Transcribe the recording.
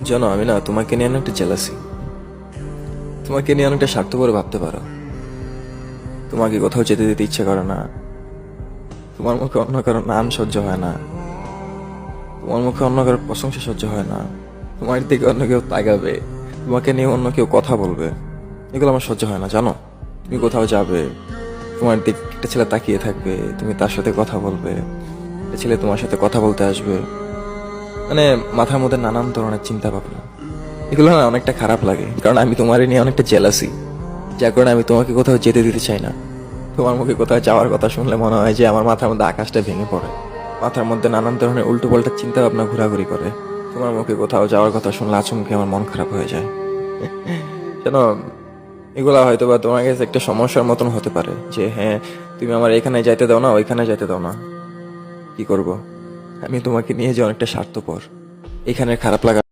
জানো, আমি না তোমাকে নিয়ে অনেকটা জেলাসি। তোমাকে নিয়ে অনেকটা স্বার্থপর ভাবতে পারো। তোমাকে কোথাও যেতে দিতে ইচ্ছে করে না। তোমার মুখে অন্য কারোর নাম সহ্য হয় না। তোমার মুখে অন্য কারোর প্রশংসা সহ্য হয় না। তোমার দিকে অন্য কেউ তাকাবে, তোমাকে নিয়ে অন্য কেউ কথা বলবে, এগুলো আমার সহ্য হয় না। জানো, তুমি কোথাও যাবে, তোমার দিকে একটা ছেলে তাকিয়ে থাকবে, তুমি তার সাথে কথা বলবে, একটা ছেলে তোমার সাথে কথা বলতে আসবে, মানে মাথার মধ্যে নানান ধরনের চিন্তা ভাবনা, এগুলো না অনেকটা খারাপ লাগে। কারণ আমি তোমার নিয়ে অনেকটা জেলাসি, যার কারণে আমি তোমাকে কোথাও যেতে দিতে চাই না। তোমার মুখে কোথাও যাওয়ার কথা শুনলে মনে হয় যে আমার মাথার মধ্যে আকাশটা ভেঙে পড়ে। মাথার মধ্যে নানান ধরনের উল্টো পাল্টা চিন্তা ভাবনা ঘোরাঘুরি করে। তোমার মুখে কোথাও যাওয়ার কথা শুনলে আচমকে আমার মন খারাপ হয়ে যায়। জানো, এগুলা হয়তো বা তোমার কাছে একটা সমস্যার মতন হতে পারে যে হ্যাঁ, তুমি আমার এখানে যাইতে দাও না, ওইখানে যাইতে দাও না। কি করব, আমি তোমাকে নিয়ে যে অনেকটা স্বার্থপর, এখানে খারাপ লাগা